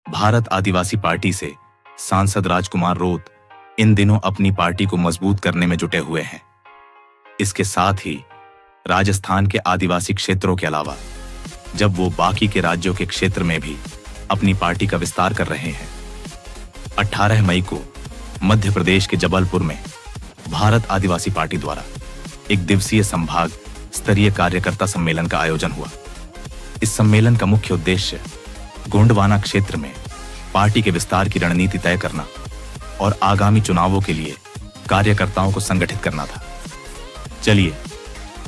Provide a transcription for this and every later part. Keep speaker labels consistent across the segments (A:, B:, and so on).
A: भारत आदिवासी party से सांसद राजकुमार रोत इन दिनों अपनी पार्टी को मजबूत करने में जुटे हुए हैं। इसके साथ ही राजस्थान के आदिवासी क्षेत्रों के अलावा जब वो बाकी के राज्यों के क्षेत्र में भी अपनी पार्टी का विस्तार कर रहे हैं। 18 मई को मध्य प्रदेश के जबलपुर में भारत आदिवासी पार्टी द्वारा एक दिवसीय संभाग स्तरीय कार्यकर्ता सम्मेलन का आयोजन हुआ। इस सम्मेलन का मुख्य उद्देश्य गोंडवाना क्षेत्र में पार्टी के विस्तार की रणनीति तय करना और आगामी चुनावों के लिए कार्यकर्ताओं को संगठित करना था। चलिए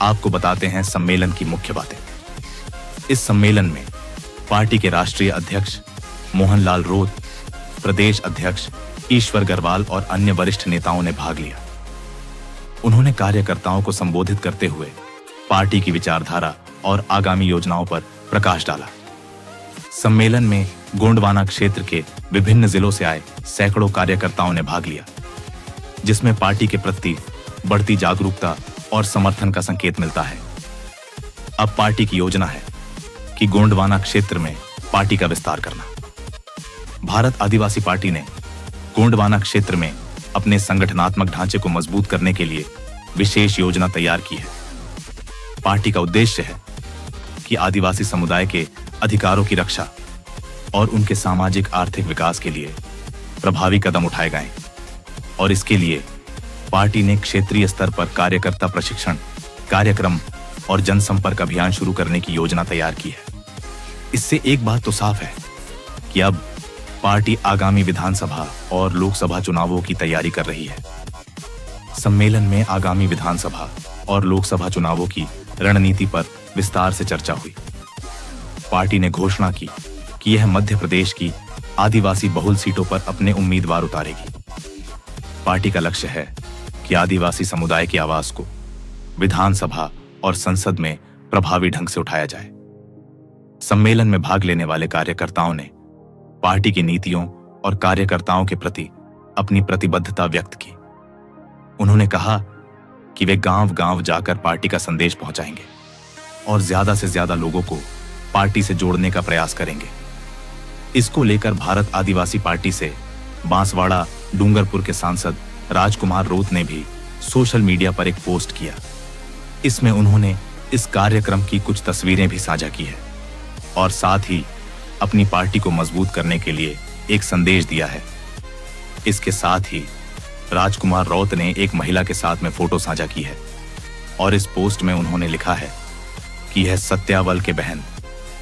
A: आपको बताते हैं सम्मेलन की मुख्य बातें। इस सम्मेलन में पार्टी के राष्ट्रीय अध्यक्ष मोहनलाल रोत, प्रदेश अध्यक्ष ईश्वर गरवाल और अन्य वरिष्ठ नेताओं ने भाग लिया। उन्होंने कार्यकर्ताओं को संबोधित करते हुए पार्टी की विचारधारा और आगामी योजनाओं पर प्रकाश डाला। सम्मेलन में गोंडवाना क्षेत्र के विभिन्न जिलों से आए सैकड़ों कार्यकर्ताओं ने भाग लिया, जिसमें पार्टी के प्रति बढ़ती जागरूकता और समर्थन का संकेत मिलता है। अब पार्टी की योजना है कि गोंडवाना क्षेत्र में पार्टी का विस्तार करना। भारत आदिवासी पार्टी ने गोंडवाना क्षेत्र में अपने संगठनात्मक ढांचे को मजबूत करने के लिए विशेष योजना तैयार की है। पार्टी का उद्देश्य है कि आदिवासी समुदाय के अधिकारों की रक्षा और उनके सामाजिक आर्थिक विकास के लिए प्रभावी कदम उठाए गए और इसके लिए पार्टी ने क्षेत्रीय स्तर पर कार्यकर्ता प्रशिक्षण कार्यक्रम और जनसंपर्क अभियान शुरू करने की योजना तैयार की है। इससे एक बात तो साफ है कि अब पार्टी आगामी विधानसभा और लोकसभा चुनावों की तैयारी कर रही है। सम्मेलन में आगामी विधानसभा और लोकसभा चुनावों की रणनीति पर विस्तार से चर्चा हुई। पार्टी ने घोषणा की कि यह मध्य प्रदेश की आदिवासी बहुल सीटों पर अपने उम्मीदवार उतारेगी। पार्टी का लक्ष्य है कि आदिवासी समुदाय की आवाज को विधानसभा और संसद में प्रभावी ढंग से उठाया जाए। सम्मेलन में भाग लेने वाले कार्यकर्ताओं ने पार्टी की नीतियों और कार्यकर्ताओं के प्रति अपनी प्रतिबद्धता व्यक्त की। उन्होंने कहा कि वे गांव-गांव जाकर पार्टी का संदेश पहुंचाएंगे और ज्यादा से ज्यादा लोगों को पार्टी से जोड़ने का प्रयास करेंगे। इसको लेकर भारत आदिवासी पार्टी से बांसवाड़ा डूंगरपुर के सांसद राजकुमार रोत ने भी सोशल मीडिया पर एक पोस्ट किया। इसमें उन्होंने इस कार्यक्रम की कुछ तस्वीरें भी साझा की है और साथ ही अपनी पार्टी को मजबूत करने के लिए एक संदेश दिया है। इसके साथ ही राजकुमार रोत ने एक महिला के साथ में फोटो साझा की है और इस पोस्ट में उन्होंने लिखा है कि यह सत्यावल के बहन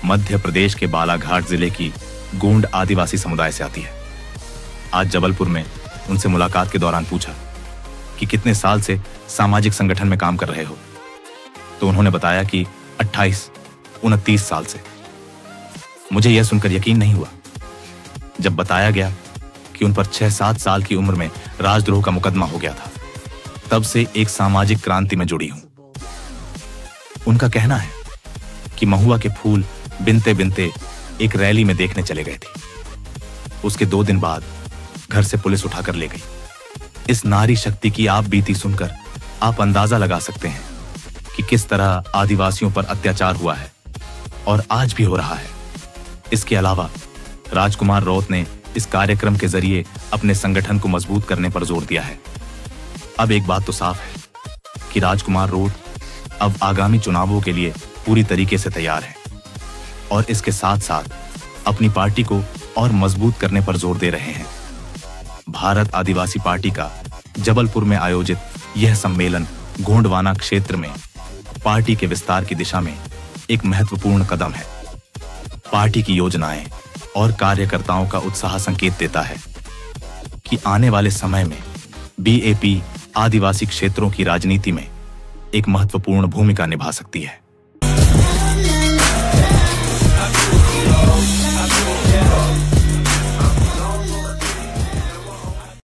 A: मध्य प्रदेश के बालाघाट जिले की गोंड आदिवासी समुदाय से आती है। आज जबलपुर में उनसे मुलाकात के दौरान पूछा कि कितने साल से सामाजिक संगठन में काम कर रहे हो, तो उन्होंने बताया कि 28-29 साल से। मुझे यह सुनकर यकीन नहीं हुआ जब बताया गया कि उन पर 6-7 साल की उम्र में राजद्रोह का मुकदमा हो गया था। तब से एक सामाजिक क्रांति में जुड़ी हूं। उनका कहना है कि महुआ के फूल बिनते बिनते एक रैली में देखने चले गए थे। उसके 2 दिन बाद घर से पुलिस उठाकर ले गई। इस नारी शक्ति की आप बीती सुनकर आप अंदाजा लगा सकते हैं कि किस तरह आदिवासियों पर अत्याचार हुआ है और आज भी हो रहा है। इसके अलावा राजकुमार रोत ने इस कार्यक्रम के जरिए अपने संगठन को मजबूत करने पर जोर दिया है। अब एक बात तो साफ है कि राजकुमार रोत अब आगामी चुनावों के लिए पूरी तरीके से तैयार है और इसके साथ साथ अपनी पार्टी को और मजबूत करने पर जोर दे रहे हैं। भारत आदिवासी पार्टी का जबलपुर में आयोजित यह सम्मेलन गोंडवाना क्षेत्र में पार्टी के विस्तार की दिशा में एक महत्वपूर्ण कदम है। पार्टी की योजनाएं और कार्यकर्ताओं का उत्साह संकेत देता है कि आने वाले समय में बीएपी आदिवासी क्षेत्रों की राजनीति में एक महत्वपूर्ण भूमिका निभा सकती है।